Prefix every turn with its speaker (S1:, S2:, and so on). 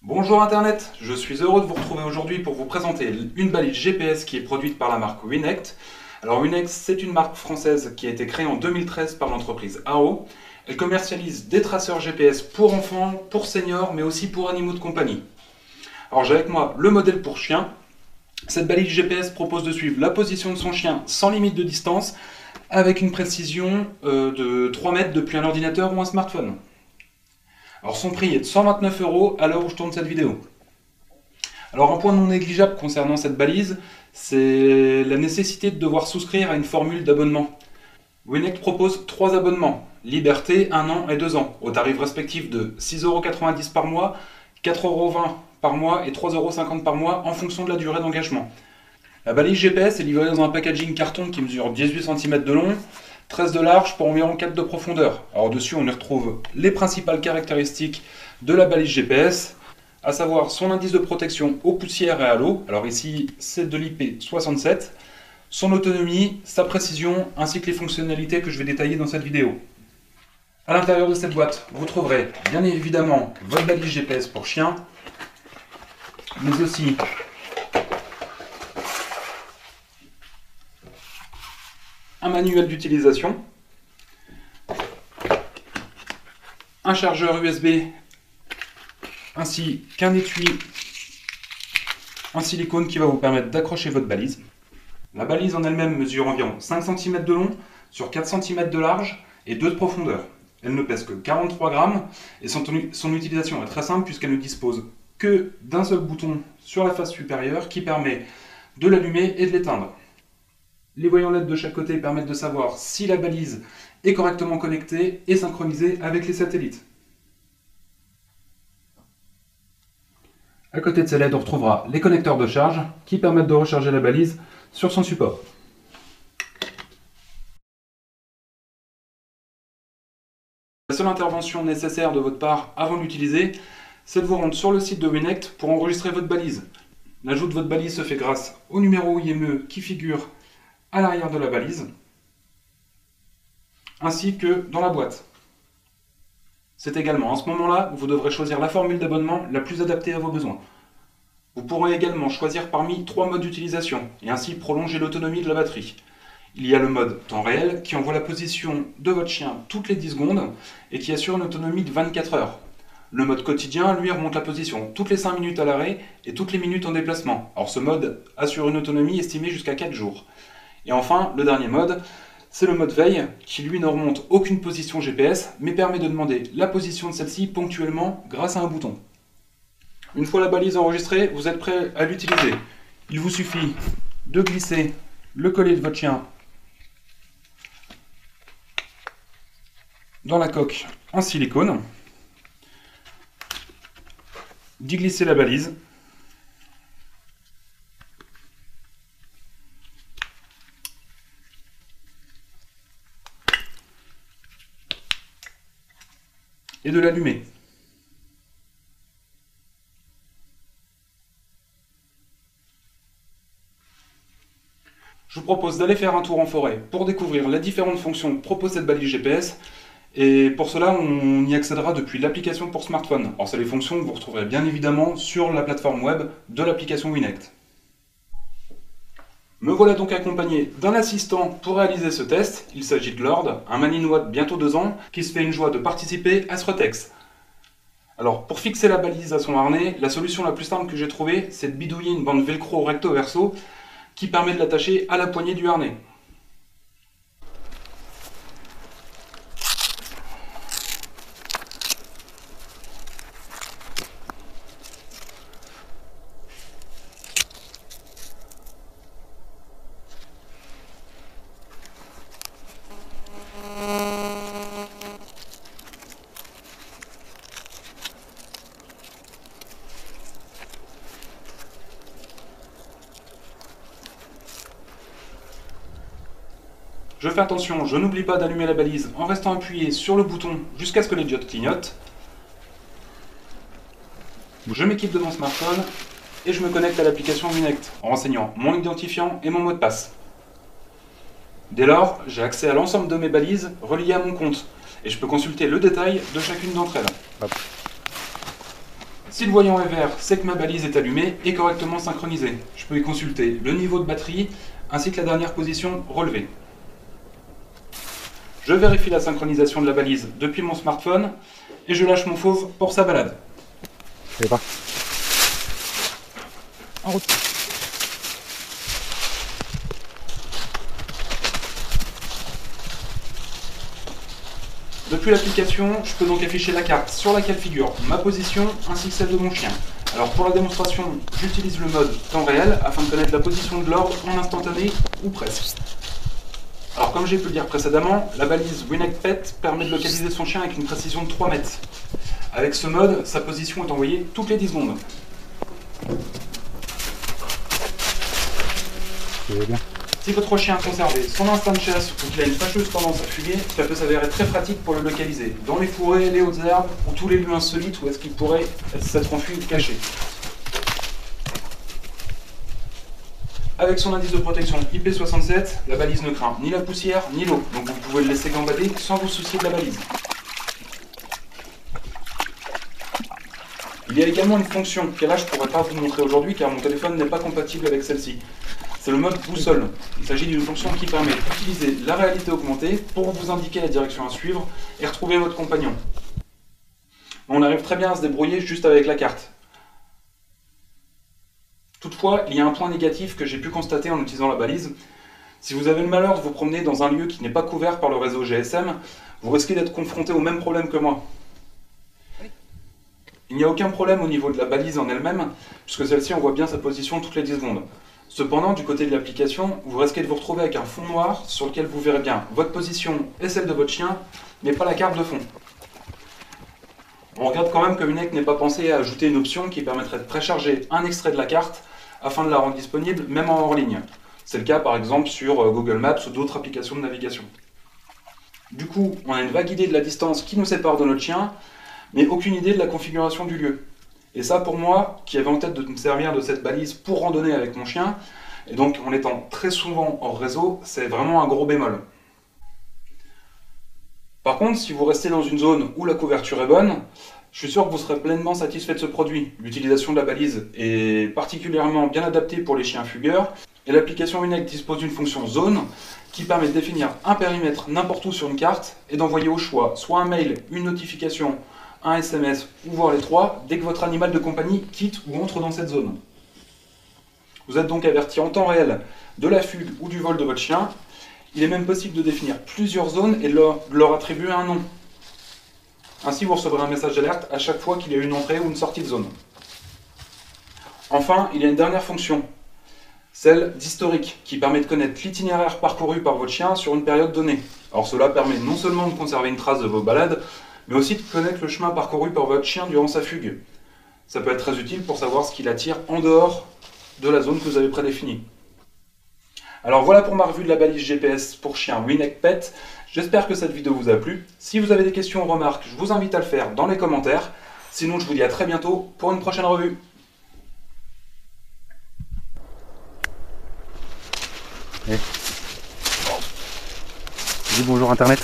S1: Bonjour Internet, je suis heureux de vous retrouver aujourd'hui pour vous présenter une balise GPS qui est produite par la marque Winect. Alors Winect, c'est une marque française qui a été créée en 2013 par l'entreprise AO. Elle commercialise des traceurs GPS pour enfants, pour seniors, mais aussi pour animaux de compagnie. Alors j'ai avec moi le modèle pour chien. Cette balise GPS propose de suivre la position de son chien sans limite de distance, avec une précision de 3 mètres depuis un ordinateur ou un smartphone. Alors son prix est de 129 € à l'heure où je tourne cette vidéo. Alors un point non négligeable concernant cette balise, c'est la nécessité de devoir souscrire à une formule d'abonnement. Winect propose 3 abonnements, Liberté, 1 an et 2 ans, au tarif respectif de 6,90 € par mois, 4,20 € par mois et 3,50 € par mois en fonction de la durée d'engagement. La balise GPS est livrée dans un packaging carton qui mesure 18 cm de long, 13 de large pour environ 4 de profondeur. Alors dessus on y retrouve les principales caractéristiques de la balise GPS, à savoir son indice de protection aux poussières et à l'eau, alors ici c'est de l'IP67, son autonomie, sa précision ainsi que les fonctionnalités que je vais détailler dans cette vidéo. À l'intérieur de cette boîte, vous trouverez bien évidemment votre balise GPS pour chien, mais aussi un manuel d'utilisation, un chargeur USB ainsi qu'un étui en silicone qui va vous permettre d'accrocher votre balise. La balise en elle-même mesure environ 5 cm de long sur 4 cm de large et 2 de profondeur. Elle ne pèse que 43 grammes et son utilisation est très simple puisqu'elle ne dispose que d'un seul bouton sur la face supérieure qui permet de l'allumer et de l'éteindre. Les voyants LED de chaque côté permettent de savoir si la balise est correctement connectée et synchronisée avec les satellites. À côté de ces LED, on retrouvera les connecteurs de charge qui permettent de recharger la balise sur son support. La seule intervention nécessaire de votre part avant de l'utiliser, c'est de vous rendre sur le site de Winect pour enregistrer votre balise. L'ajout de votre balise se fait grâce au numéro IME qui figure à l'arrière de la balise, ainsi que dans la boîte. C'est également à ce moment-là que vous devrez choisir la formule d'abonnement la plus adaptée à vos besoins. Vous pourrez également choisir parmi 3 modes d'utilisation et ainsi prolonger l'autonomie de la batterie. Il y a le mode temps réel qui envoie la position de votre chien toutes les 10 secondes et qui assure une autonomie de 24 heures. Le mode quotidien, lui, remonte la position toutes les 5 minutes à l'arrêt et toutes les minutes en déplacement. Alors ce mode assure une autonomie estimée jusqu'à 4 jours. Et enfin, le dernier mode, c'est le mode veille, qui lui ne remonte aucune position GPS, mais permet de demander la position de celle-ci ponctuellement grâce à un bouton. Une fois la balise enregistrée, vous êtes prêt à l'utiliser. Il vous suffit de glisser le collier de votre chien dans la coque en silicone, d'y glisser la balise, et de l'allumer. Je vous propose d'aller faire un tour en forêt pour découvrir les différentes fonctions que propose cette balise GPS. Et pour cela, on y accédera depuis l'application pour smartphone. Alors c'est les fonctions que vous retrouverez bien évidemment sur la plateforme web de l'application Winect. Me voilà donc accompagné d'un assistant pour réaliser ce test. Il s'agit de Lord, un malinois de bientôt 2 ans, qui se fait une joie de participer à ce retest. Alors pour fixer la balise à son harnais, la solution la plus simple que j'ai trouvée, c'est de bidouiller une bande velcro recto verso qui permet de l'attacher à la poignée du harnais. Je fais attention, je n'oublie pas d'allumer la balise en restant appuyé sur le bouton jusqu'à ce que les diodes clignotent. Je m'équipe de mon smartphone et je me connecte à l'application Winect en renseignant mon identifiant et mon mot de passe. Dès lors, j'ai accès à l'ensemble de mes balises reliées à mon compte et je peux consulter le détail de chacune d'entre elles. Si le voyant est vert, c'est que ma balise est allumée et correctement synchronisée. Je peux y consulter le niveau de batterie ainsi que la dernière position relevée. Je vérifie la synchronisation de la balise depuis mon smartphone et je lâche mon fauve pour sa balade.
S2: Je sais pas. En route.
S1: Depuis l'application, je peux donc afficher la carte sur laquelle figure ma position ainsi que celle de mon chien. Alors pour la démonstration, j'utilise le mode temps réel afin de connaître la position de l'ordre en instantané ou presque. Alors comme j'ai pu le dire précédemment, la balise WinEct Pet permet de localiser son chien avec une précision de 3 mètres. Avec ce mode, sa position est envoyée toutes les 10 secondes.
S2: Bien.
S1: Si votre chien a conservé son instinct de chasse ou qu'il a une fâcheuse tendance à fuguer, ça peut s'avérer très pratique pour le localiser, dans les fourrés, les hautes herbes ou tous les lieux insolites où est-ce qu'il pourrait s'être enfui ou caché. Avec son indice de protection IP67, la balise ne craint ni la poussière ni l'eau, donc vous pouvez le laisser gambader sans vous soucier de la balise. Il y a également une fonction que là je ne pourrais pas vous montrer aujourd'hui car mon téléphone n'est pas compatible avec celle-ci. C'est le mode boussole. Il s'agit d'une fonction qui permet d'utiliser la réalité augmentée pour vous indiquer la direction à suivre et retrouver votre compagnon. On arrive très bien à se débrouiller juste avec la carte. Toutefois, il y a un point négatif que j'ai pu constater en utilisant la balise. Si vous avez le malheur de vous promener dans un lieu qui n'est pas couvert par le réseau GSM, vous risquez d'être confronté au même problème que moi. Il n'y a aucun problème au niveau de la balise en elle-même, puisque celle-ci envoie bien sa position toutes les 10 secondes. Cependant, du côté de l'application, vous risquez de vous retrouver avec un fond noir sur lequel vous verrez bien votre position et celle de votre chien, mais pas la carte de fond. On regarde quand même que WinEct n'est pas pensé à ajouter une option qui permettrait de précharger un extrait de la carte afin de la rendre disponible même en hors ligne. C'est le cas par exemple sur Google Maps ou d'autres applications de navigation. Du coup, on a une vague idée de la distance qui nous sépare de notre chien, mais aucune idée de la configuration du lieu. Et ça, pour moi, qui avais en tête de me servir de cette balise pour randonner avec mon chien, et donc en étant très souvent hors réseau, c'est vraiment un gros bémol. Par contre, si vous restez dans une zone où la couverture est bonne, je suis sûr que vous serez pleinement satisfait de ce produit. L'utilisation de la balise est particulièrement bien adaptée pour les chiens fugueurs, et l'application WinEct dispose d'une fonction zone qui permet de définir un périmètre n'importe où sur une carte et d'envoyer au choix soit un mail, une notification, un SMS ou voire les trois dès que votre animal de compagnie quitte ou entre dans cette zone. Vous êtes donc averti en temps réel de la fugue ou du vol de votre chien. Il est même possible de définir plusieurs zones et de leur attribuer un nom. Ainsi, vous recevrez un message d'alerte à chaque fois qu'il y a une entrée ou une sortie de zone. Enfin, il y a une dernière fonction, celle d'historique, qui permet de connaître l'itinéraire parcouru par votre chien sur une période donnée. Alors cela permet non seulement de conserver une trace de vos balades, mais aussi de connaître le chemin parcouru par votre chien durant sa fugue. Ça peut être très utile pour savoir ce qui l'attire en dehors de la zone que vous avez prédéfinie. Alors voilà pour ma revue de la balise GPS pour chien WinEct Pet. J'espère que cette vidéo vous a plu. Si vous avez des questions ou remarques, je vous invite à le faire dans les commentaires. Sinon, je vous dis à très bientôt pour une prochaine revue.
S2: Dis bonjour Internet.